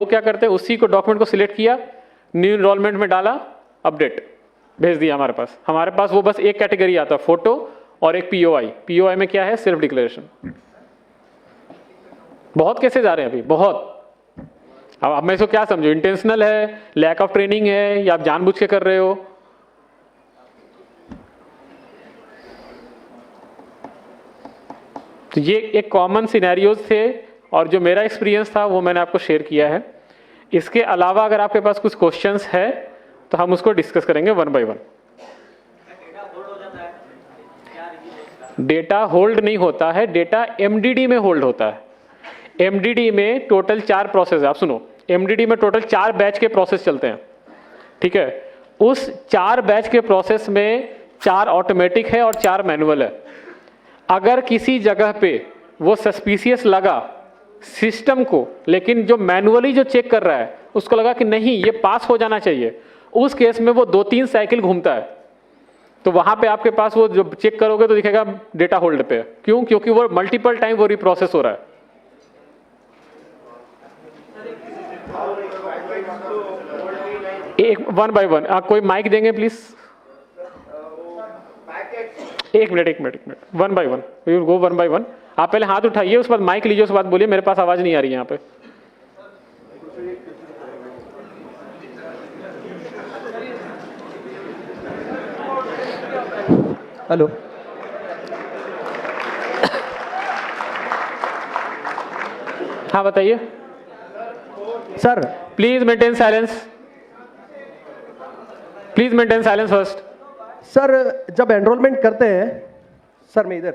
वो क्या करते हैं, उसी को डॉक्यूमेंट को सिलेक्ट किया, न्यू इनरोलमेंट में डाला, अपडेट भेज दिया हमारे पास वो बस एक कैटेगरी आता है, फोटो और एक पीओआई। पीओआई में क्या है, सेल्फ डिक्लेरेशन। बहुत केसेस आ रहे हैं अभी, बहुत। अब मैं इसको क्या समझू, इंटेंशनल है, लैक ऑफ ट्रेनिंग है, या आप जानबूझ के कर रहे हो? तो ये एक कॉमन सिनेरियोज थे और जो मेरा एक्सपीरियंस था वो मैंने आपको शेयर किया है। इसके अलावा अगर आपके पास कुछ क्वेश्चंस है तो हम उसको डिस्कस करेंगे one by one. Data hold नहीं होता है, डेटा एमडीडी में होल्ड होता है। एमडीडी में टोटल 4 प्रोसेस है। आप सुनो, एमडीडी में टोटल 4 बैच के प्रोसेस चलते हैं, ठीक है। उस 4 बैच के प्रोसेस में 4 ऑटोमेटिक है और 4 मैनुअल है। अगर किसी जगह पे वो सस्पिशियस लगा सिस्टम को, लेकिन जो मैनुअली जो चेक कर रहा है उसको लगा कि नहीं ये पास हो जाना चाहिए, उस केस में वो 2-3 साइकिल घूमता है। तो वहां पे आपके पास वो जो चेक करोगे तो दिखेगा डेटा होल्ड पे। क्यों? क्योंकि वो मल्टीपल टाइम वो रिप्रोसेस हो रहा है। एक वन बाय वन, कोई माइक देंगे प्लीज? एक minute, one by one, we will go one by one. आप पहले हाथ उठाइए, उसके बाद माइक लीजिए, उसके बाद बोलिए। मेरे पास आवाज नहीं आ रही है यहाँ पे। हेलो हाँ बताइए sir. Please maintain silence, please maintain silence first. Sir जब एनरोलमेंट करते हैं, सर मैं इधर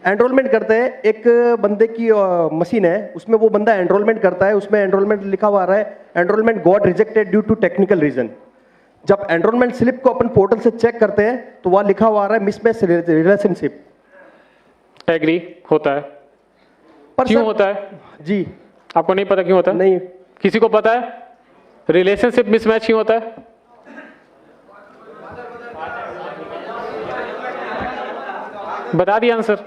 एनरोलमेंट करते हैं, एक बंदे की मशीन है, उसमें वो बंदा एनरोलमेंट करता है, उसमें एनरोलमेंट लिखा हुआ आ रहा है enrolment got rejected due to technical reason. जब एनरोलमेंट स्लिप को अपन पोर्टल से चेक करते हैं तो वह लिखा हुआ आ रहा है मिसमैच रिलेशनशिप। एग्री होता है। पर क्यों सर, होता है जी आपको नहीं पता क्यों होता है? नहीं। किसी को पता है रिलेशनशिप मिसमैच क्यों होता है? बता दिया आंसर।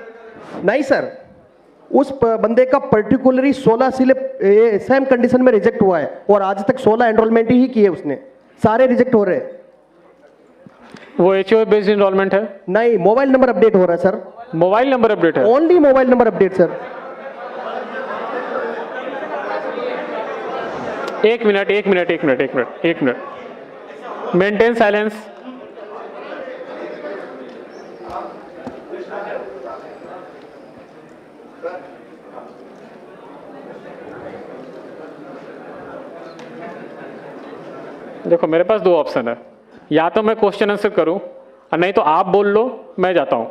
नहीं सर, उस बंदे का पर्टिकुलरली 16 स्लिप सेम कंडीशन में रिजेक्ट हुआ है और आज तक 16 एनरोलमेंट ही किए उसने, सारे रिजेक्ट हो रहे हैं। वो एचओए बेस्ड एनरोलमेंट है? नहीं, मोबाइल नंबर अपडेट हो रहा है सर। मोबाइल नंबर अपडेट है? Only mobile number update sir. एक मिनट, मेंटेन साइलेंस। देखो मेरे पास 2 ऑप्शन है, या तो मैं क्वेश्चन आंसर करूं और नहीं तो आप बोल लो, मैं जाता हूं।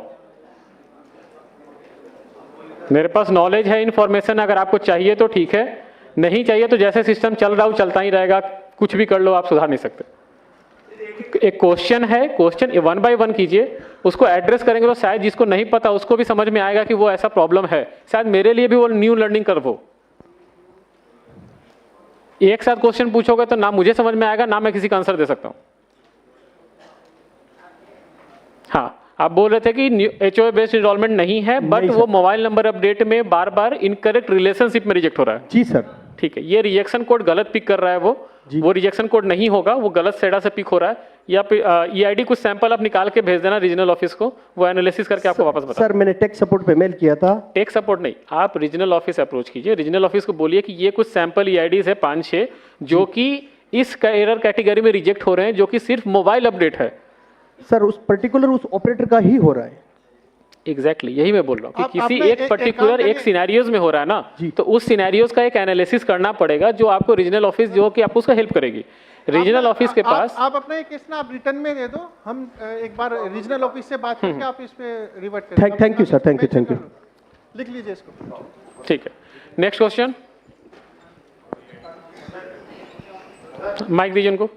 मेरे पास नॉलेज है, इंफॉर्मेशन अगर आपको चाहिए तो ठीक है, नहीं चाहिए तो जैसे सिस्टम चल रहा हो चलता ही रहेगा, कुछ भी कर लो, आप सुधार नहीं सकते। एक क्वेश्चन है, क्वेश्चन 1 बाय 1 कीजिए, उसको एड्रेस करेंगे तो शायद जिसको नहीं पता उसको भी समझ में आएगा कि वो ऐसा प्रॉब्लम है, शायद मेरे लिए भी वो न्यू लर्निंग कर्व हो। एक साथ क्वेश्चन पूछोगे तो ना मुझे समझ में आएगा, ना मैं किसी का आंसर दे सकता हूं। हाँ, आप बोल रहे थे कि एचओए बेस्ड एनरोलमेंट नहीं है, बट वो मोबाइल नंबर अपडेट में बार बार इनकरेक्ट रिलेशनशिप में रिजेक्ट हो रहा है। जी सर। ठीक है, ये रिजेक्शन कोड गलत पिक कर रहा है, वो रिजेक्शन कोड नहीं होगा, वो गलत सेडा से पिक हो रहा है। या ईआईडी कुछ सैंपल आप निकाल के भेज देना रीजनल ऑफिस को, वो एनालिसिस करके आपको वापस बता। सर मैंने टेक सपोर्ट पे मेल किया था। टेक सपोर्ट नहीं, आप रीजनल ऑफिस अप्रोच कीजिए, रीजनल ऑफिस को बोलिए कि ये कुछ सैंपल ईआईडीज है 5-6 जो कि इस एरर कैटेगरी में रिजेक्ट हो रहे हैं, जो कि सिर्फ मोबाइल अपडेट है। सर उस पर्टिकुलर उस ऑपरेटर का ही हो रहा है। एग्जैक्टली यही मैं बोल रहा हूँ कि किसी एक पर्टिकुलर एक सिनेरियोज में हो रहा है ना, तो उस सिनेरियोज का एक एनालिसिस करना पड़ेगा, जो आपको रीजनल ऑफिस जो कि आपको उसका हेल्प करेगी। रीजनल ऑफिस के पास आप अपना एक केस ना आप रिटर्न में दे दो, हम एक बार रीजनल ऑफिस से बात करके आप इस पे रिवर्ट करें। Thank you sir, thank you. लिख लीजिए इसको। ठीक है, नेक्स्ट क्वेश्चन। माइक दीजिए उनको।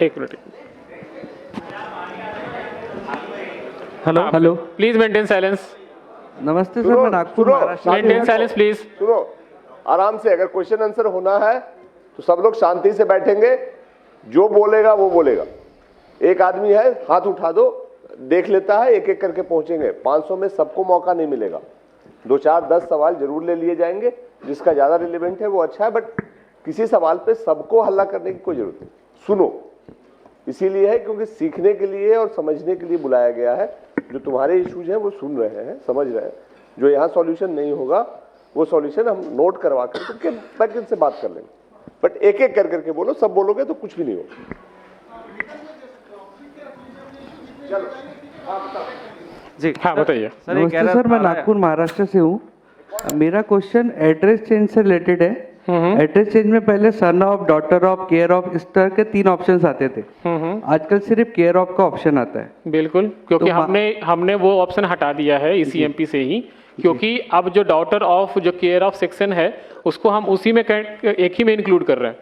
एक minute. Hello, please maintain silence. नमस्ते सर, मैं Nagpur Maharashtra. Maintain silence please. सुनो आराम से, अगर क्वेश्चन आंसर होना है तो सब लोग शांति से बैठेंगे, जो बोलेगा वो बोलेगा। एक आदमी है, हाथ उठा दो, देख लेता है, एक एक करके पहुंचेंगे। 500 में सबको मौका नहीं मिलेगा। 2-4-10 सवाल जरूर ले लिए जाएंगे, जिसका ज्यादा रिलेवेंट है वो अच्छा है, बट किसी सवाल पे सबको हल्ला करने की कोई जरूरत नहीं। सुनो, इसीलिए है क्योंकि सीखने के लिए और समझने के लिए बुलाया गया है। जो तुम्हारे इश्यूज हैं वो सुन रहे हैं, समझ रहे हैं। जो यहाँ सॉल्यूशन नहीं होगा वो सॉल्यूशन हम नोट करवा करके बैक इनसे बात कर लेंगे, बट एक एक कर करके बोलो, सब बोलोगे तो कुछ भी नहीं होगा। जी हाँ बताइए। सर, ये कह नमस्ते रहा सर, मैं नागपुर महाराष्ट्र से हूँ। मेरा क्वेश्चन एड्रेस चेंज से रिलेटेड है। एड्रेस चेंज में पहले son of, daughter of, care of, इस तरह के 3 ऑप्शंस आते थे। आजकल सिर्फ केयर ऑफ का ऑप्शन आता है। बिल्कुल, क्योंकि तो हमने वो ऑप्शन हटा दिया है ECMP से ही, क्योंकि अब जो डॉटर ऑफ, जो केयर ऑफ सेक्शन है, उसको हम उसी में एक ही में इंक्लूड कर रहे हैं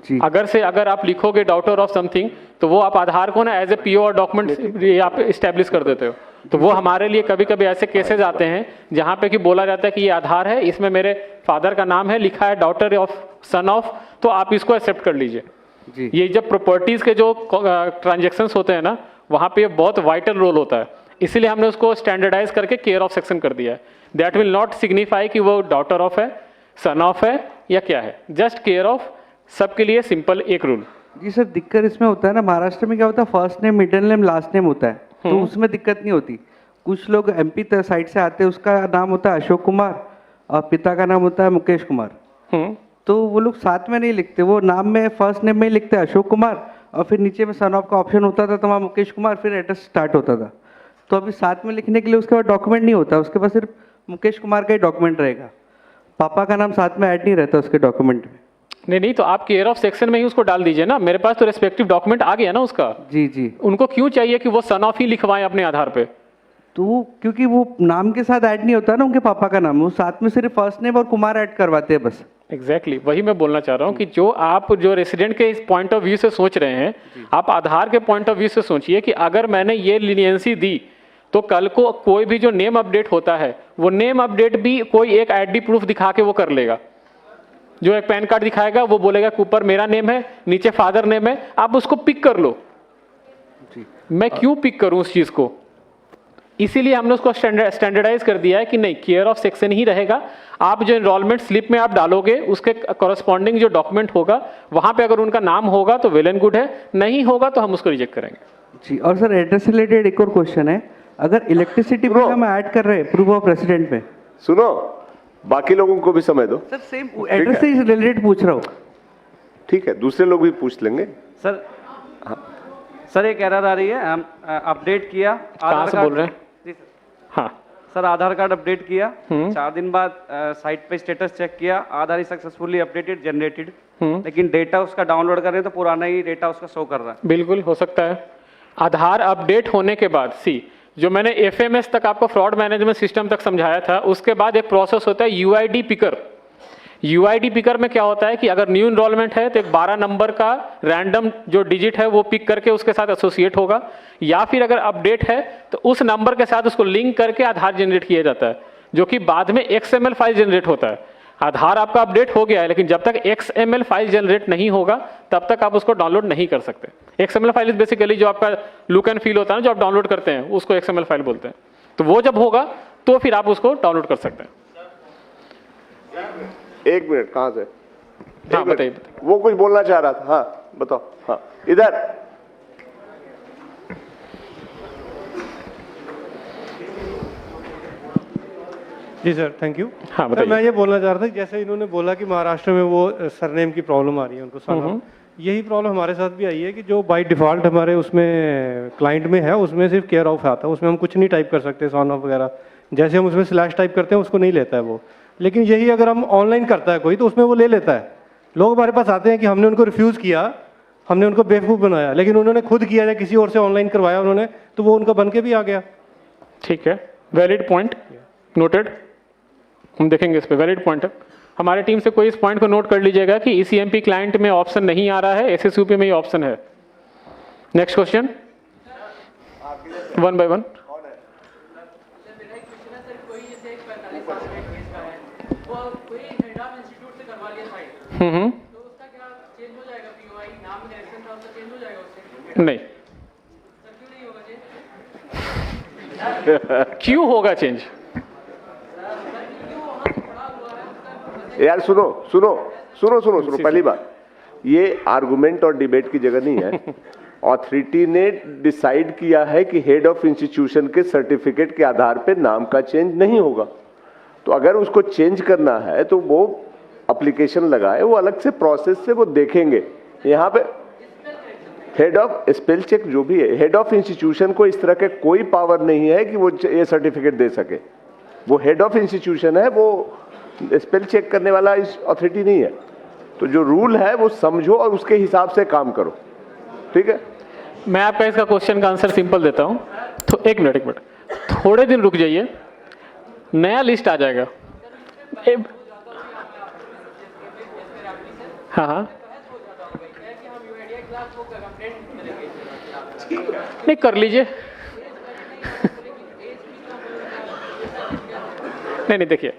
जी। अगर आप लिखोगे डॉटर ऑफ समथिंग, तो वो आप आधार को ना एज ए PO और डॉक्यूमेंट आप इस्टेब्लिश कर देते हो। तो वो हमारे लिए कभी कभी ऐसे केसेस आते हैं जहाँ पे कि बोला जाता है कि ये आधार है, इसमें मेरे फादर का नाम है, लिखा है डॉटर ऑफ, सन ऑफ, तो आप इसको एक्सेप्ट कर लीजिए जी। ये जब प्रॉपर्टीज के जो ट्रांजेक्शंस होते हैं ना, वहाँ पे बहुत वाइटल रोल होता है, इसीलिए हमने उसको स्टैंडर्डाइज करके केयर ऑफ सेक्शन कर दिया है। दैट विल नॉट सिग्निफाई कि वो डॉटर ऑफ है, सन ऑफ है या क्या है, जस्ट केयर ऑफ, सबके लिए सिंपल एक रूल। जी सर, दिक्कत इसमें होता है ना, महाराष्ट्र में क्या होता है, first name, middle name, last name होता है, तो उसमें दिक्कत नहीं होती। कुछ लोग MP साइड से आते हैं, उसका नाम होता है अशोक कुमार और पिता का नाम होता है मुकेश कुमार, तो वो लोग साथ में नहीं लिखते, वो नाम में फर्स्ट नेम में ही लिखते हैं अशोक कुमार, और फिर नीचे में सन ऑफ का ऑप्शन होता था, तो वहाँ मुकेश कुमार, फिर एड्रेस स्टार्ट होता था। तो अभी साथ में लिखने के लिए उसके बाद डॉक्यूमेंट नहीं होता, उसके पास सिर्फ मुकेश कुमार का ही डॉक्यूमेंट रहेगा, पापा का नाम साथ में ऐड नहीं रहता उसके डॉक्यूमेंट में। नहीं, तो आप केयर ऑफ सेक्शन में ही उसको डाल दीजिए ना, मेरे पास तो रेस्पेक्टिव डॉक्यूमेंट आ गया ना उसका। जी जी। उनको क्यों चाहिए कि वो सन ऑफ ही लिखवाएं अपने आधार पे? तो क्योंकि वो नाम के साथ ऐड नहीं होता ना उनके पापा का नाम, वो साथ में सिर्फ फर्स्ट नेम और कुमार ऐड करवाते हैं बस। एग्जैक्टली वही मैं बोलना चाह रहा हूँ कि जो रेसिडेंट के इस पॉइंट ऑफ व्यू से सोच रहे हैं, आप आधार के पॉइंट ऑफ व्यू से सोचिए कि अगर मैंने ये लीनियंसी दी, तो कल को कोई भी जो नेम अपडेट होता है, वो नेम अपडेट भी कोई एक ID प्रूफ दिखा के वो कर लेगा। जो एक पैन कार्ड दिखाएगा, वो बोलेगा कि ऊपर मेरा नेम है, नीचे फादर नेम है, आप उसको पिक कर लो। मैं क्यों पिक करूं उस चीज को? इसीलिए हमने उसको स्टैंडर्डाइज कर दिया है कि नहीं, केयर ऑफ सेक्शन ही रहेगा। आप जो एनरोलमेंट स्लिप में आप डालोगे, उसके कॉरेस्पॉन्डिंग जो डॉक्यूमेंट होगा, वहां पे अगर उनका नाम होगा तो वेल एंड गुड है, नहीं होगा तो हम उसको रिजेक्ट करेंगे। जी। और सर, एड्रेस से रिलेटेड एक और क्वेश्चन है, अगर इलेक्ट्रिसिटी बिल हम ऐड कर रहे हैं प्रूफ ऑफ रेसिडेंट में, सुनो, बाकी लोगों को भी समय दो। सर सेम एड्रेस से रिलेटेड पूछ रहा हूँ। ठीक है, दूसरे लोग भी पूछ लेंगे। सर सर एक एरर आ रही है, हम अपडेट किया कहाँ से बोल रहे हैं? जी सर। हाँ, सर आधार कार्ड अपडेट किया, 4 दिन बाद साइट पे स्टेटस चेक किया, आधार ही सक्सेसफुली अपडेटेड जनरेटेड, लेकिन डेटा उसका डाउनलोड कर रहे हैं तो पुराना ही डेटा उसका शो कर रहा है। बिल्कुल हो सकता है। आधार अपडेट होने के बाद जो मैंने FMS तक आपको फ्रॉड मैनेजमेंट सिस्टम तक समझाया था, उसके बाद एक प्रोसेस होता है UID पिकर। UID पिकर में क्या होता है कि अगर न्यू इनरोलमेंट है तो एक 12 नंबर का रैंडम जो डिजिट है वो पिक करके उसके साथ एसोसिएट होगा, या फिर अगर अपडेट है तो उस नंबर के साथ उसको लिंक करके आधार जनरेट किया जाता है, जो कि बाद में XML फाइल जनरेट होता है। आधार आपका अपडेट हो गया है, लेकिन जब तक XML फाइल जनरेट नहीं होगा तब तक आप उसको डाउनलोड नहीं कर सकते। XML फाइल बेसिकली जो आपका लुक एंड फील होता है ना, जो आप डाउनलोड करते हैं, उसको XML फाइल बोलते हैं। तो वो जब होगा तो फिर आप उसको डाउनलोड कर सकते हैं। 1 मिनट, कहाँ से? हाँ बताइए। वो कुछ बोलना चाह रहा था। हाँ बताओ। हाँ इधर। जी सर, थैंक यू। हाँ सर, बताइए। मैं ये बोलना चाह रहा था, जैसे इन्होंने बोला कि महाराष्ट्र में वो सरनेम की प्रॉब्लम आ रही है उनको, सरनेम, यही प्रॉब्लम हमारे साथ भी आई है कि जो बाय डिफॉल्ट हमारे उसमें क्लाइंट में है, उसमें सिर्फ केयर ऑफ आता है, उसमें हम कुछ नहीं टाइप कर सकते, सन ऑफ वगैरह, जैसे हम उसमें स्लैश टाइप करते हैं उसको नहीं लेता है वो। लेकिन यही अगर हम ऑनलाइन करता है कोई तो उसमें वो ले लेता है। लोग हमारे पास आते हैं कि हमने उनको रिफ्यूज़ किया, हमने उनको बेवकूफ़ बनाया, लेकिन उन्होंने खुद किया या किसी और से ऑनलाइन करवाया उन्होंने, तो वो उनका बन के भी आ गया। ठीक है, वैलिड पॉइंट, नोटेड। हम देखेंगे इस पे, वैलिड पॉइंट है। हमारे टीम से कोई इस पॉइंट को नोट कर लीजिएगा कि ECMP क्लाइंट में ऑप्शन नहीं आ रहा है, SSUP में ही ऑप्शन है। Next question, 1 by 1। नहीं, क्यों होगा चेंज? यार सुनो सुनो सुनो सुनो सुनो, पहली बात, ये आर्गुमेंट और डिबेट की जगह नहीं है। ऑथोरिटी ने डिसाइड किया है कि हेड ऑफ इंस्टीट्यूशन के सर्टिफिकेट के आधार पे नाम का चेंज नहीं होगा, तो अगर उसको चेंज करना है तो वो एप्लीकेशन लगाए, वो अलग से प्रोसेस से वो देखेंगे। यहाँ पे हेड ऑफ स्पेल चेक जो भी है, हेड ऑफ इंस्टीट्यूशन को इस तरह के कोई पावर नहीं है कि वो ये सर्टिफिकेट दे सके। वो हेड ऑफ इंस्टीट्यूशन है, वो स्पेल चेक करने वाला इस अथॉरिटी नहीं है। तो जो रूल है वो समझो और उसके हिसाब से काम करो, ठीक है। मैं आपका इसका क्वेश्चन का आंसर सिंपल देता हूं। तो एक मिनट, थोड़े दिन रुक जाइए, नया लिस्ट आ जाएगा। हाँ हाँ, नहीं कर लीजिए। नहीं देखिए,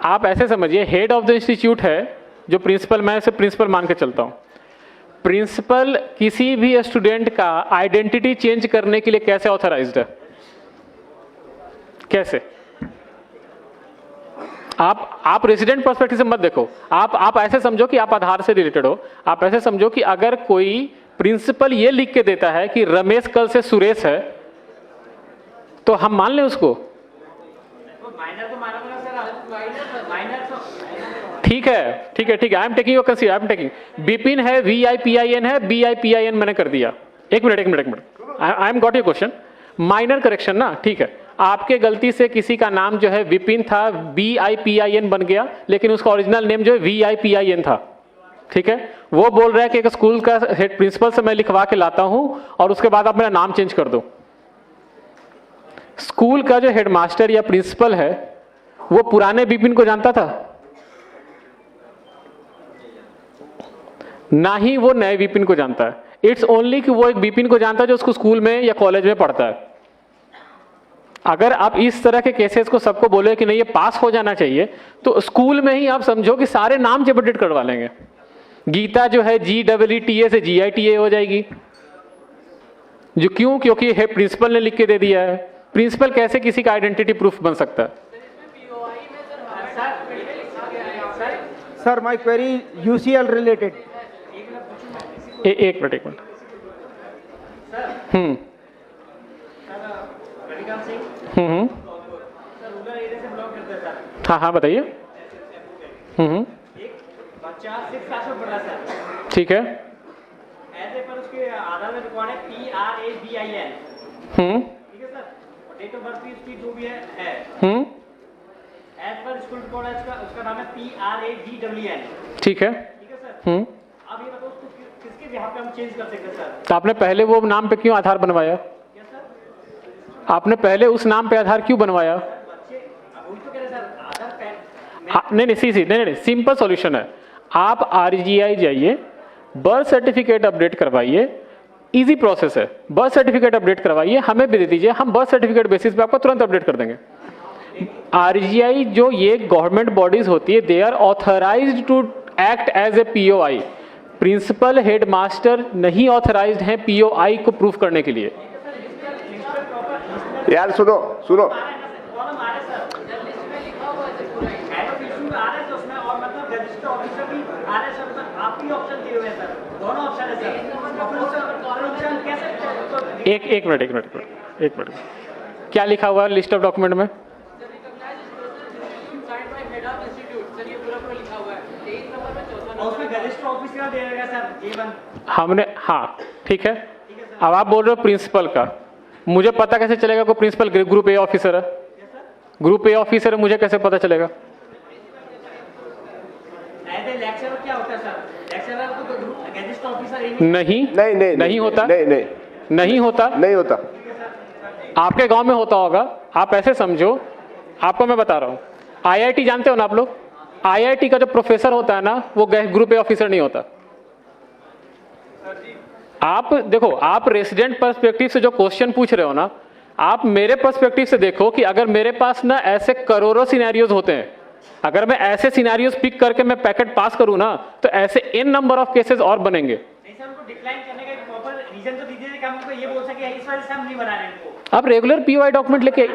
आप ऐसे समझिए, हेड ऑफ द इंस्टीट्यूट है जो प्रिंसिपल, मैं इसे प्रिंसिपल मान के चलता हूं। प्रिंसिपल किसी भी स्टूडेंट का आइडेंटिटी चेंज करने के लिए कैसे ऑथराइज्ड है? कैसे? आप रेसिडेंट पर्सपेक्टिव से मत देखो, आप ऐसे समझो कि आप आधार से रिलेटेड हो। आप ऐसे समझो कि अगर कोई प्रिंसिपल ये लिख के देता है कि रमेश कल से सुरेश है, तो हम मान लें उसको? ठीक है, I am taking your consider, I am taking. Bipin है, VIPIN है, BIPIN मैंने कर दिया। एक minute, I am got your question. Minor correction ना, ठीक है। आपके गलती से किसी का नाम जो है विपिन था, BIPIN बन गया, लेकिन उसका ओरिजिनल नेम जो है VIPIN था, ठीक है। वो बोल रहा है कि एक स्कूल का हेड प्रिंसिपल से मैं लिखवा के लाता हूं और उसके बाद आप मेरा नाम चेंज कर दो। स्कूल का जो हेडमास्टर या प्रिंसिपल है वो पुराने बिपिन को जानता था? ना ही वो नए विपिन को जानता है। इट्स ओनली कि वो एक विपिन को जानता है जो उसको स्कूल में या कॉलेज में पढ़ता है। अगर आप इस तरह के केसेस को सबको बोले कि नहीं ये पास हो जाना चाहिए, तो स्कूल में ही आप समझो कि सारे नाम जब अपडेट करवा लेंगे। गीता जो है GEETA से GITA हो जाएगी। जो क्यों? क्योंकि है प्रिंसिपल ने लिख के दे दिया है। प्रिंसिपल कैसे किसी का आइडेंटिटी प्रूफ बन सकता है? Sir my query UCL related. एक मिनट। हाँ बताइए। बच्चा 6 क्लास में पढ़ रहा है, ठीक है। ऐसे पर उसके आधार में रिकॉर्ड है PRABIN, ठीक है सर। डेट ऑफ बर्थ भी उसकी जो भी है एज पर स्कूल रिकॉर्ड है, उसका नाम है PRAGWN, ठीक है सर। अब ये बताओ उसको किसके बिहाफ पे हम चेंज कर सकते हैं सर? तो आपने पहले वो नाम पे क्यों आधार बनवाया? क्या सर? आपने पहले उस नाम पे आधार क्यों बनवाया? बच्चे वही तो कह रहे सर, आधार नहीं, सिंपल सॉल्यूशन है। आप RGI जाइए, बर्थ सर्टिफिकेट अपडेट करवाइए, इजी प्रोसेस है। बर्थ सर्टिफिकेट अपडेट करवाइए, हमें भी दे दीजिए, हम बर्थ सर्टिफिकेट बेसिस पे आपको तुरंत अपडेट कर देंगे। RGI जो ये गवर्नमेंट बॉडीज होती है, they are authorised to act as a POI। Principal headmaster नहीं ऑथराइज्ड हैं POI को प्रूफ करने के लिए। यार सुनो सुनो, एक मिनट, क्या लिखा हुआ है लिस्ट ऑफ डॉक्यूमेंट में? हमने, हाँ ठीक है। अब आप बोल रहे हो प्रिंसिपल का, मुझे पता कैसे चलेगा कोई प्रिंसिपल ग्रुप A ऑफिसर है? ग्रुप A ऑफिसर है, मुझे कैसे पता चलेगा? क्या होता है सर? लेक्चरर तो गेजिस्ट ऑफिसर नहीं होता। नहीं होता। आपके गांव में होता होगा। आप ऐसे समझो, आपको मैं बता रहा हूं, IIT जानते हो ना आप लोग? IIT का जो प्रोफेसर होता है ना, वो ग्रुप A ऑफिसर नहीं होता। आप देखो, आप रेसिडेंट पर्सपेक्टिव से जो क्वेश्चन पूछ रहे हो ना, आप मेरे पर्सपेक्टिव से देखो कि अगर मेरे पास ना ऐसे करोड़ों सिनेरियोज होते हैं, अगर मैं ऐसे सिनेरियोज पिक करके मैं पैकेट पास करूं ना, तो ऐसे n नंबर ऑफ केसेस और बनेंगे। नहीं सर, उनको डिक्लाइन करने का एक प्रॉपर रीजन तो दीजिए कि हम उनको ये बोल सके इस वजह से हम नहीं बना रहे इनको। आप रेगुलर POI डॉक्यूमेंट लेके, हम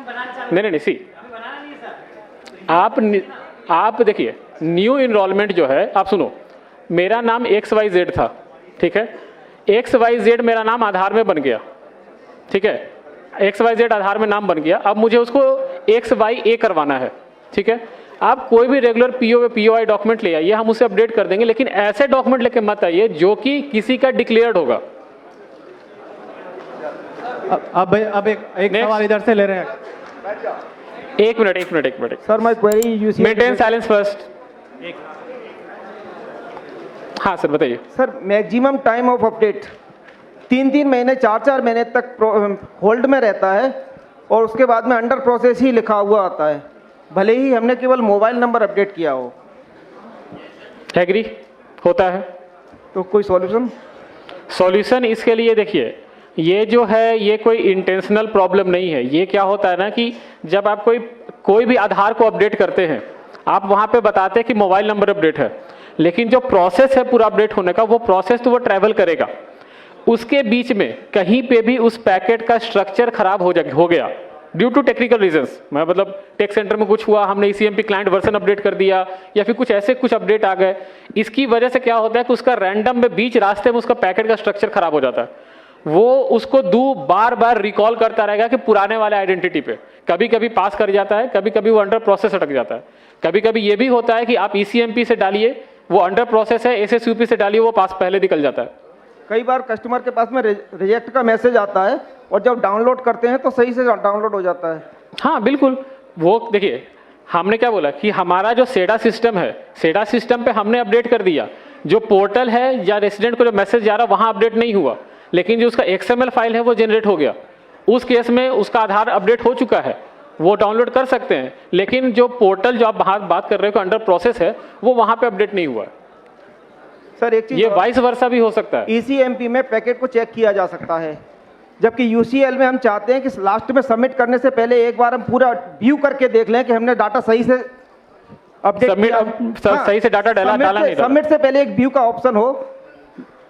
बनाना चाहते हैं। नहीं सी, हमें बनाना नहीं है सर। आप आप देखिए न्यू इनरोलमेंट जो है, आप सुनो, मेरा नाम XYZ था, ठीक है, XYZ मेरा नाम आधार में बन गया, ठीक है, XYZ आधार में नाम बन गया, अब मुझे उसको XYA करवाना है, ठीक है। आप कोई भी रेगुलर POI डॉक्यूमेंट ले आइए, हम उसे अपडेट कर देंगे, लेकिन ऐसे डॉक्यूमेंट लेके मत आइए जो कि किसी का डिक्लेयर्ड होगा। अब एक सवाल इधर से ले रहे हैं। एक minute sir my query UCL maintain silence first. हाँ सर बताइए। Sir maximum time of update 3-3 महीने 4-4 महीने तक होल्ड में रहता है और उसके बाद में अंडर प्रोसेस ही लिखा हुआ आता है, भले ही हमने केवल मोबाइल नंबर अपडेट किया हो। एग्री होता है। तो कोई सॉल्यूशन इसके लिए देखिए, ये जो है ये कोई इंटेंशनल प्रॉब्लम नहीं है। ये क्या होता है ना कि जब आप कोई भी आधार को अपडेट करते हैं, आप वहां पे बताते हैं कि मोबाइल नंबर अपडेट है, लेकिन जो प्रोसेस है पूरा अपडेट होने का, वो प्रोसेस तो वो ट्रैवल करेगा, उसके बीच में कहीं पे भी उस पैकेट का स्ट्रक्चर खराब हो गया ड्यू टू टेक्निकल रीजंस, मैं मतलब टेक सेंटर में कुछ हुआ, हमने ECMP क्लाइंट वर्जन अपडेट कर दिया, या फिर कुछ अपडेट आ गए, इसकी वजह से क्या होता है कि उसका रैंडम में बीच रास्ते में उसका पैकेट का स्ट्रक्चर खराब हो जाता है। वो उसको बार बार रिकॉल करता रहेगा कि पुराने वाले आइडेंटिटी पे, कभी कभी पास कर जाता है, कभी कभी वो अंडर प्रोसेस अटक जाता है, कभी कभी ये भी होता है कि आप ECMP से डालिए, वो अंडर प्रोसेस है, SSUP से डालिए, वो पास पहले निकल जाता है। कई बार कस्टमर के पास में रिजेक्ट का मैसेज आता है और जब डाउनलोड करते हैं तो सही से डाउनलोड हो जाता है। हाँ बिल्कुल, वो देखिए हमने क्या बोला कि हमारा जो सेडा सिस्टम है, सेडा सिस्टम पे हमने अपडेट कर दिया, जो पोर्टल है या रेसिडेंट को जो मैसेज जा रहा वहां अपडेट नहीं हुआ, लेकिन जो उसका XML फाइल है वो जनरेट हो गया, उस केस में उसका आधार अपडेट हो चुका है, वो डाउनलोड कर सकते हैं, लेकिन जो पोर्टल जो आप बात कर रहे हो अंडर प्रोसेस है, वो वहां पे अपडेट नहीं हुआ है। सर एक चीज, ये वाइस वर्सा भी हो सकता है। ECMP में पैकेट को चेक किया जा सकता है, जबकि UCL में हम चाहते हैं कि लास्ट में सबमिट करने से पहले एक बार हम पूरा व्यू करके देख लें कि हमने डाटा सही से अपडेट सही से डाटा डाला नहीं। सबमिट से पहले एक व्यू का ऑप्शन हो,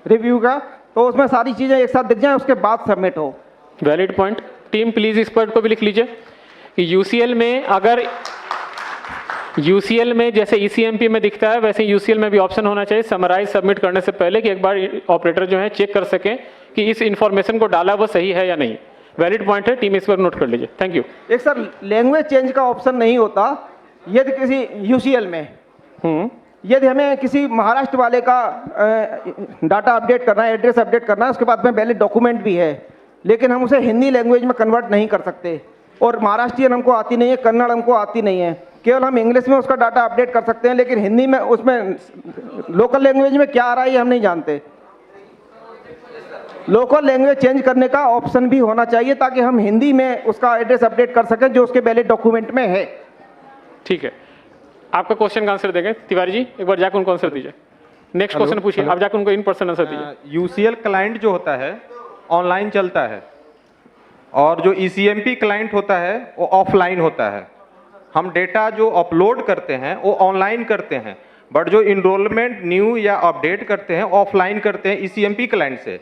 रिव्यू का, तो उसमें सारी चीजें एक साथ दिख जाए, उसके बाद सबमिट हो। Valid point. टीम प्लीज इस पॉइंट को भी लिख लीजिए कि UCL में अगर UCL में जैसे ECMP में दिखता है, वैसे UCL में भी ऑप्शन होना चाहिए समराइज सबमिट करने से पहले, कि एक बार ऑपरेटर जो है चेक कर सकें कि इस इंफॉर्मेशन को डाला वो सही है या नहीं। वैलिड पॉइंट है, टीम इस पर नोट कर लीजिए। Thank you. एक सर लैंग्वेज चेंज का ऑप्शन नहीं होता यदि किसी UCL में यदि हमें किसी महाराष्ट्र वाले का डाटा अपडेट करना है, एड्रेस अपडेट करना है, उसके बाद में वैलिड डॉक्यूमेंट भी है, लेकिन हम उसे हिंदी लैंग्वेज में कन्वर्ट नहीं कर सकते, और महाराष्ट्रियन हमको आती नहीं है, कन्नड़ हमको आती नहीं है, केवल हम इंग्लिश में उसका डाटा अपडेट कर सकते हैं, लेकिन हिंदी में उसमें लोकल लैंग्वेज में क्या आ रहा है हम नहीं जानते। लोकल लैंग्वेज चेंज करने का ऑप्शन भी होना चाहिए ताकि हम हिंदी में उसका एड्रेस अपडेट कर सकें जो उसके वैलिड डॉक्यूमेंट में है। ठीक है, आपका क्वेश्चन का आंसर देंगे तिवारी जी, एक बार जाकर उनको आंसर दीजिए। नेक्स्ट क्वेश्चन पूछिए, आप जाकर उनको इन पर्सन आंसर दीजिए। UCL क्लाइंट जो होता है ऑनलाइन चलता है, और जो ECMP क्लाइंट होता है वो ऑफलाइन होता है। हम डेटा जो अपलोड करते हैं वो ऑनलाइन करते हैं, बट जो इनरोलमेंट न्यू या अपडेट करते हैं ऑफलाइन करते हैं ECMP क्लाइंट से।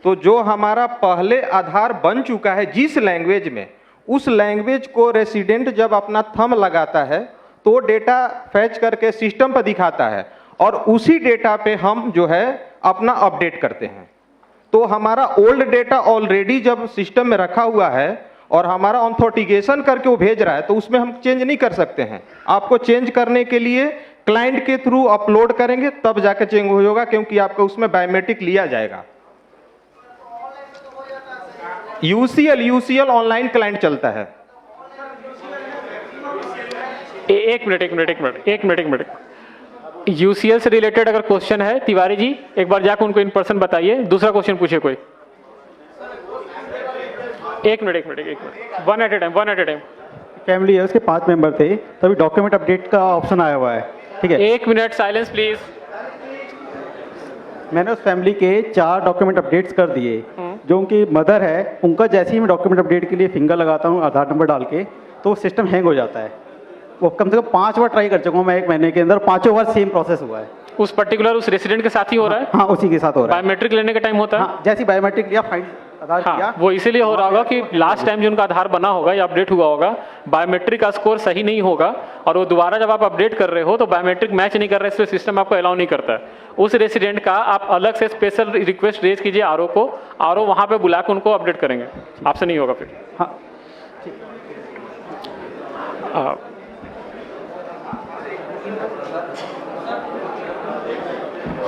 तो जो हमारा पहले आधार बन चुका है जिस लैंग्वेज में, उस लैंग्वेज को रेसिडेंट जब अपना थंब लगाता है तो डेटा फैच करके सिस्टम पर दिखाता है, और उसी डेटा पे हम जो है अपना अपडेट करते हैं। तो हमारा ओल्ड डेटा ऑलरेडी जब सिस्टम में रखा हुआ है और हमारा ऑथेंटिकेशन करके वो भेज रहा है, तो उसमें हम चेंज नहीं कर सकते हैं। आपको चेंज करने के लिए क्लाइंट के थ्रू अपलोड करेंगे तब जाके चेंज होगा, क्योंकि आपका उसमें बायोमेट्रिक लिया जाएगा। UCL ऑनलाइन क्लाइंट चलता है। एक मिनट। UCL से रिलेटेड अगर क्वेश्चन है तिवारी जी, एक बार जाकर उनको इन पर्सन बताइए। दूसरा क्वेश्चन पूछिए कोई। एक minute, one at a time. Family है, उसके 5 मेंबर थे, तभी डॉक्यूमेंट अपडेट का ऑप्शन आया हुआ है, ठीक है। 1 मिनट साइलेंस प्लीज। मैंने उस फैमिली के 4 डॉक्यूमेंट अपडेट्स कर दिए। जो उनकी मदर है, उनका जैसे ही मैं डॉक्यूमेंट अपडेट के लिए फिंगर लगाता हूँ आधार नंबर डाल के, तो सिस्टम हैंग हो जाता है। वो कम से कम 5 बार ट्राई कर चुका हूँ मैं 1 महीने के अंदर, 5 बार सेम प्रोसेस हुआ है। उस पर्टिकुलर उस रेसिडेंट के साथ ही हो रहा है? हाँ, उसी के साथ हो रहा है। बायोमेट्रिक लेने का टाइम होता है? हाँ, जैसे बायोमेट्रिक लिया, फाइल आधार किया। हाँ, वो इसीलिए हो रहा होगा कि लास्ट टाइम जो उनका आधार बना होगा या अपडेट हुआ होगा, बायोमेट्रिक का स्कोर सही नहीं होगा और वो दोबारा जब आप अपडेट कर रहे हो तो बायोमेट्रिक मैच नहीं कर रहा है, इसलिए सिस्टम आपको अलाउ नहीं करता है। उस रेसिडेंट का आप अलग से स्पेशल रिक्वेस्ट रेज कीजिए आरओ को, आरओ वहाँ पे बुला के उनको अपडेट करेंगे, आपसे नहीं होगा फिर। हाँ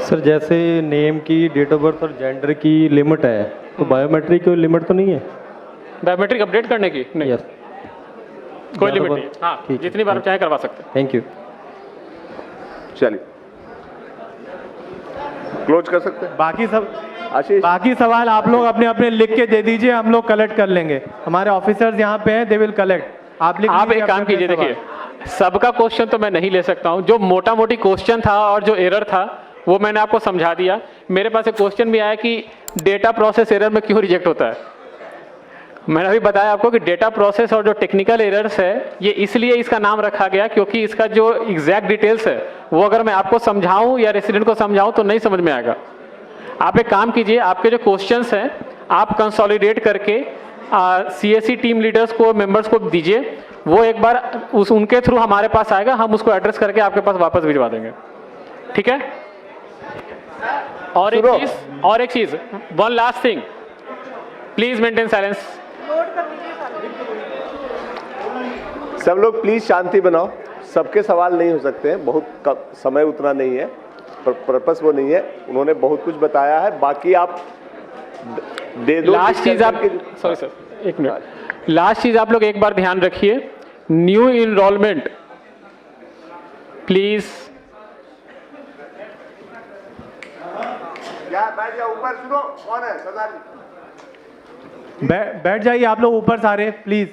सर जैसे नेम की, डेट ऑफ बर्थ और जेंडर की लिमिट है, तो बायोमेट्रिक की लिमिट तो नहीं है? बायोमेट्रिक अपडेट करने की नहीं, यस, कोई लिमिट नहीं है। हाँ, जितनी बार चाहे करवा सकते हैं। Thank you. चलिए क्लोज कर सकते हैं। बाकी सवाल आप लोग अपने अपने लिख के दे दीजिए, हम लोग कलेक्ट कर लेंगे। हमारे ऑफिसर्स यहाँ पे हैं, दे विल कलेक्ट। आप एक काम कीजिए, देखिए सबका क्वेश्चन तो मैं नहीं ले सकता हूँ, जो मोटा मोटी क्वेश्चन था और जो एरर था वो मैंने आपको समझा दिया। मेरे पास एक क्वेश्चन भी आया कि डेटा प्रोसेस एरर में क्यों रिजेक्ट होता है। मैंने अभी बताया आपको कि डेटा प्रोसेस और जो टेक्निकल एरर्स है ये इसलिए इसका नाम रखा गया क्योंकि इसका जो एग्जैक्ट डिटेल्स है वो अगर मैं आपको समझाऊं या रेसिडेंट को समझाऊं तो नहीं समझ में आएगा। आप एक काम कीजिए, आपके जो क्वेश्चंस हैं आप कंसोलिडेट करके सीएससी टीम लीडर्स को, मेंबर्स को दीजिए, वो एक बार उनके थ्रू हमारे पास आएगा, हम उसको एड्रेस करके आपके पास वापस भिजवा देंगे, ठीक है। और एक चीज, one last thing, please maintain silence. सब लोग प्लीज शांति बनाओ, सबके सवाल नहीं हो सकते हैं, बहुत समय उतना नहीं है, पर्पस वो नहीं है, उन्होंने बहुत कुछ बताया है, बाकी आप दे दो। लास्ट चीज आप, सॉरी सर एक मिनट, लास्ट चीज आप लोग एक बार ध्यान रखिए, न्यू इनरोलमेंट प्लीज बैठ जाओ ऊपर। सुनो कौन है सरदार जी, बैठ जाइए आप लोग ऊपर सारे प्लीज।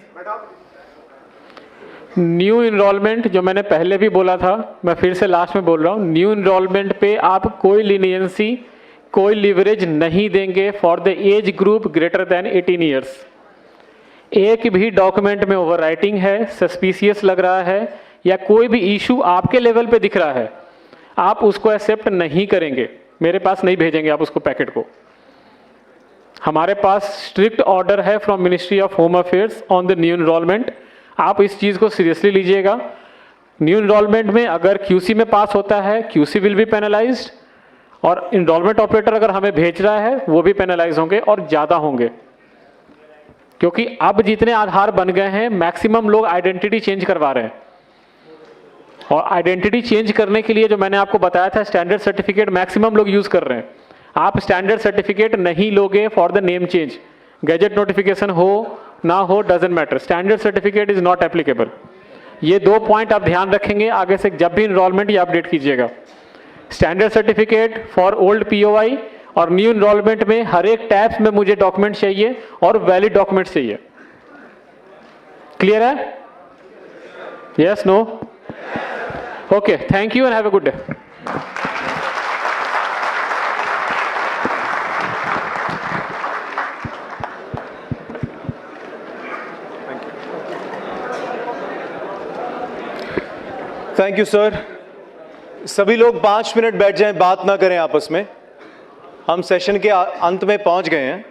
न्यू इनरोलमेंट जो मैंने पहले भी बोला था, मैं फिर से लास्ट में बोल रहा हूँ, न्यू इनरोलमेंट पे आप कोई लीनियंसी, कोई लिवरेज नहीं देंगे for the age group greater than 18 years. एक भी डॉक्यूमेंट में ओवरराइटिंग है, सस्पिशियस लग रहा है या कोई भी इशू आपके लेवल पे दिख रहा है, आप उसको एक्सेप्ट नहीं करेंगे, मेरे पास नहीं भेजेंगे आप उसको पैकेट को। हमारे पास स्ट्रिक्ट ऑर्डर है from ministry of home affairs on the new enrolment, आप इस चीज़ को सीरियसली लीजिएगा। न्यू इनरोलमेंट में अगर क्यूसी में पास होता है, क्यूसी विल बी पेनलाइज्ड, और इनरोलमेंट ऑपरेटर अगर हमें भेज रहा है वो भी पेनलाइज होंगे और ज़्यादा होंगे, क्योंकि अब जितने आधार बन गए हैं मैक्सिमम लोग आइडेंटिटी चेंज करवा रहे हैं, और आइडेंटिटी चेंज करने के लिए जो मैंने आपको बताया था स्टैंडर्ड सर्टिफिकेट मैक्सिमम लोग यूज़ कर रहे हैं। आप स्टैंडर्ड सर्टिफिकेट नहीं लोगे for the name change, gadget notification हो ना हो doesn't matter, standard certificate is not applicable. ये 2 पॉइंट आप ध्यान रखेंगे आगे से जब भी इनरोलमेंट या अपडेट कीजिएगा। Standard certificate for old POI और न्यू इनरोलमेंट में हर एक टैब्स में मुझे डॉक्यूमेंट चाहिए और वैलिड डॉक्यूमेंट चाहिए। क्लियर है? Yes, no? Okay, thank you and have a good day. Thank you sir. सभी लोग 5 मिनट बैठ जाएं, बात ना करें आपस में, हम सेशन के अंत में पहुंच गए हैं।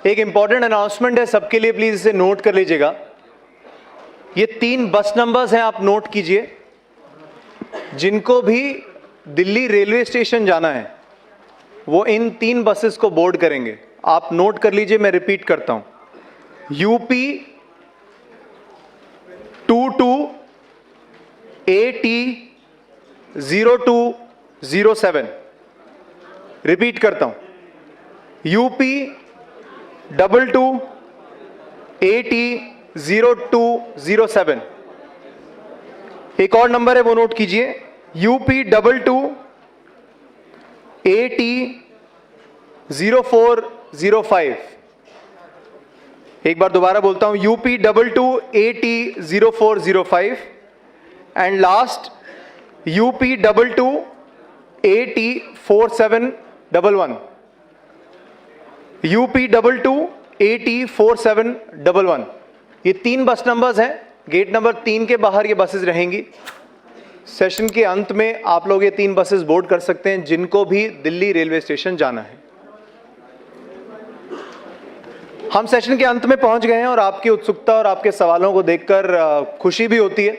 एक इंपॉर्टेंट अनाउंसमेंट है सबके लिए, प्लीज इसे नोट कर लीजिएगा। ये 3 बस नंबर्स हैं, आप नोट कीजिए। जिनको भी दिल्ली रेलवे स्टेशन जाना है वो इन 3 बसेस को बोर्ड करेंगे, आप नोट कर लीजिए। मैं रिपीट करता हूं, यूपी 22 AT 0207, रिपीट करता हूं, यूपी 22 AT 0207। एक और नंबर है वो नोट कीजिए, यूपी 22 AT 0405। एक बार दोबारा बोलता हूं, UP 22 AT 0405 and last UP 22 AT 4711। UP 22 AT 4711। ये 3 बस नंबर्स हैं, गेट नंबर 3 के बाहर ये बसेस रहेंगी। सेशन के अंत में आप लोग ये 3 बसेस बोर्ड कर सकते हैं जिनको भी दिल्ली रेलवे स्टेशन जाना है। हम सेशन के अंत में पहुंच गए हैं और आपकी उत्सुकता और आपके सवालों को देखकर खुशी भी होती है,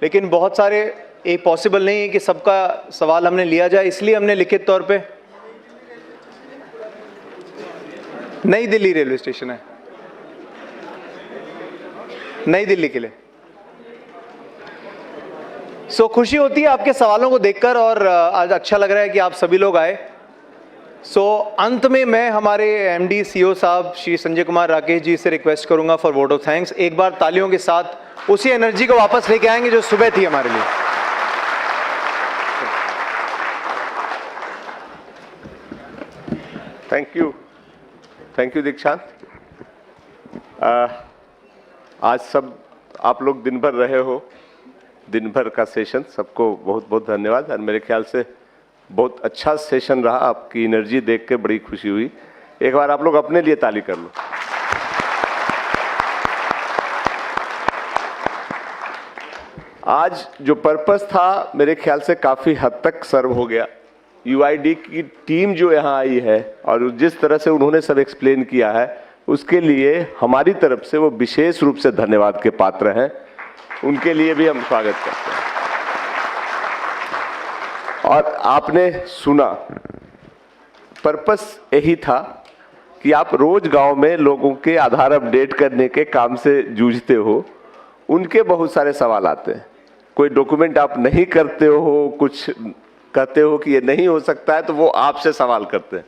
लेकिन बहुत सारे ये पॉसिबल नहीं है कि सबका सवाल हमने लिया जाए, इसलिए हमने लिखित तौर पे नई दिल्ली रेलवे स्टेशन है, नई दिल्ली के लिए। खुशी होती है आपके सवालों को देखकर और आज अच्छा लग रहा है कि आप सभी लोग आए। अंत में मैं हमारे एमडी सीईओ साहब श्री संजय कुमार राकेश जी से रिक्वेस्ट करूंगा फॉर वोट ऑफ थैंक्स। एक बार तालियों के साथ उसी एनर्जी को वापस लेके आएंगे जो सुबह थी हमारे लिए। थैंक यू दीक्षांत। आज सब आप लोग दिन भर रहे हो, दिन भर का सेशन, सबको बहुत बहुत धन्यवाद। और मेरे ख्याल से बहुत अच्छा सेशन रहा, आपकी एनर्जी देख के बड़ी खुशी हुई। एक बार आप लोग अपने लिए ताली कर लो। आज जो पर्पस था मेरे ख्याल से काफी हद तक सर्व हो गया। यूआईडी की टीम जो यहाँ आई है और जिस तरह से उन्होंने सब एक्सप्लेन किया है, उसके लिए हमारी तरफ से वो विशेष रूप से धन्यवाद के पात्र हैं। उनके लिए भी हम स्वागत करते हैं। और आपने सुना, पर्पस यही था कि आप रोज गांव में लोगों के आधार अपडेट करने के काम से जूझते हो, उनके बहुत सारे सवाल आते हैं। कोई डॉक्यूमेंट आप नहीं करते हो, कुछ कहते हो कि ये नहीं हो सकता है, तो वो आपसे सवाल करते हैं।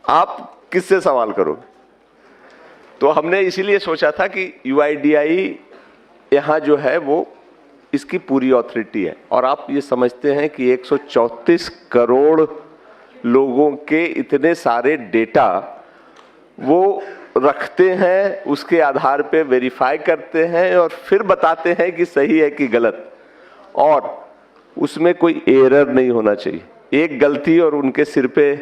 आप किससे सवाल करोगे? तो हमने इसीलिए सोचा था कि यूआईडीआई यहाँ जो है वो इसकी पूरी ऑथोरिटी है। और आप ये समझते हैं कि 134 करोड़ लोगों के इतने सारे डेटा वो रखते हैं, उसके आधार पे वेरीफाई करते हैं और फिर बताते हैं कि सही है कि गलत, और उसमें कोई एरर नहीं होना चाहिए। एक गलती और उनके सिर पे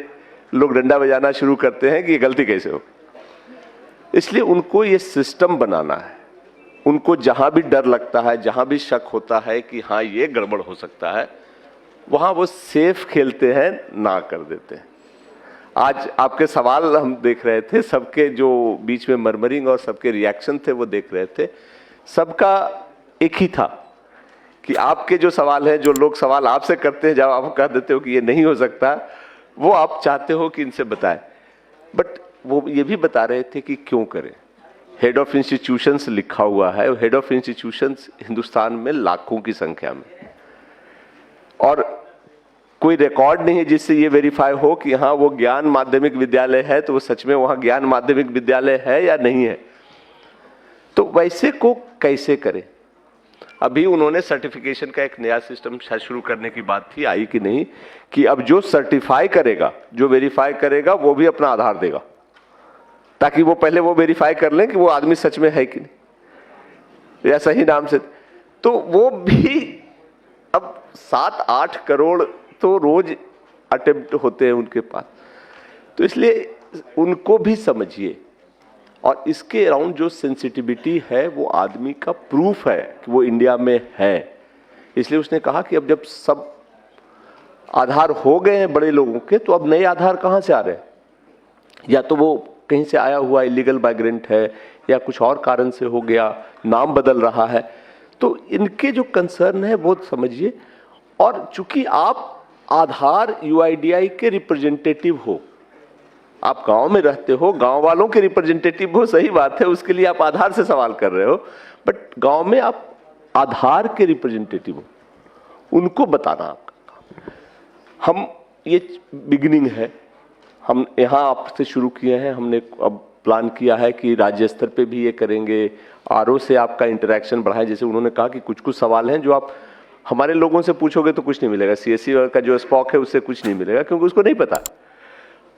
लोग डंडा बजाना शुरू करते हैं कि ये गलती कैसे हो। इसलिए उनको ये सिस्टम बनाना है। उनको जहां भी डर लगता है, जहां भी शक होता है कि हाँ ये गड़बड़ हो सकता है, वहां वो सेफ खेलते हैं, ना कर देते हैं। आज आपके सवाल हम देख रहे थे, सबके जो बीच में मरमरिंग और सबके रिएक्शन थे वो देख रहे थे। सबका एक ही था कि आपके जो सवाल हैं, जो लोग सवाल आपसे करते हैं, जब आप कह देते हो कि ये नहीं हो सकता, वो आप चाहते हो कि इनसे बताएं। बट वो ये भी बता रहे थे कि क्यों करें। हेड ऑफ इंस्टीट्यूशंस लिखा हुआ है, हेड ऑफ इंस्टीट्यूशंस हिंदुस्तान में लाखों की संख्या में, और कोई रिकॉर्ड नहीं है जिससे ये वेरीफाई हो कि हाँ वो ज्ञान माध्यमिक विद्यालय है तो वो सच में वहां ज्ञान माध्यमिक विद्यालय है या नहीं है। तो वैसे को कैसे करें? अभी उन्होंने सर्टिफिकेशन का एक नया सिस्टम शुरू करने की बात थी, आई कि नहीं, कि अब जो सर्टिफाई करेगा, जो वेरीफाई करेगा, वो भी अपना आधार देगा, ताकि वो पहले वो वेरीफाई कर लें कि वो आदमी सच में है कि नहीं या सही नाम से। तो वो भी अब 7-8 करोड़ तो रोज अटेम्प्ट होते हैं उनके पास, तो इसलिए उनको भी समझिए। और इसके अराउंड जो सेंसिटिविटी है वो आदमी का प्रूफ है कि वो इंडिया में है। इसलिए उसने कहा कि अब जब सब आधार हो गए हैं बड़े लोगों के, तो अब नए आधार कहाँ से आ रहे हैं? या तो वो कहीं से आया हुआ इलीगल माइग्रेंट है, या कुछ और कारण से हो गया, नाम बदल रहा है। तो इनके जो कंसर्न है वो समझिए। और चूंकि आप आधार यूआईडीआई के रिप्रेजेंटेटिव हो, आप गांव में रहते हो, गांव वालों के रिप्रेजेंटेटिव हो, सही बात है, उसके लिए आप आधार से सवाल कर रहे हो, बट गांव में आप आधार के रिप्रेजेंटेटिव हो, उनको बताना आपका काम। हम ये बिगिनिंग है, हम यहाँ आपसे शुरू किए हैं, हमने अब प्लान किया है कि राज्य स्तर पे भी ये करेंगे। आरओ से आपका इंटरेक्शन बढ़ाएं। जैसे उन्होंने कहा कि कुछ कुछ सवाल हैं जो आप हमारे लोगों से पूछोगे तो कुछ नहीं मिलेगा, सीएससी का जो स्पॉक है उससे कुछ नहीं मिलेगा, क्योंकि उसको नहीं पता।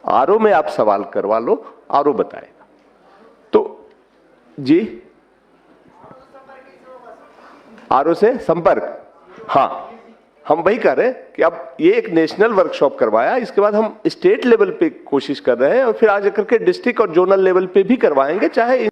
आरओ में आप सवाल करवा लो, आरओ बताएगा। तो जी, आरओ से संपर्क, हाँ, हम वही कर रहे हैं कि अब ये एक नेशनल वर्कशॉप करवाया, इसके बाद हम स्टेट लेवल पे कोशिश कर रहे हैं और फिर आगे करके डिस्ट्रिक्ट और जोनल लेवल पे भी करवाएंगे, चाहे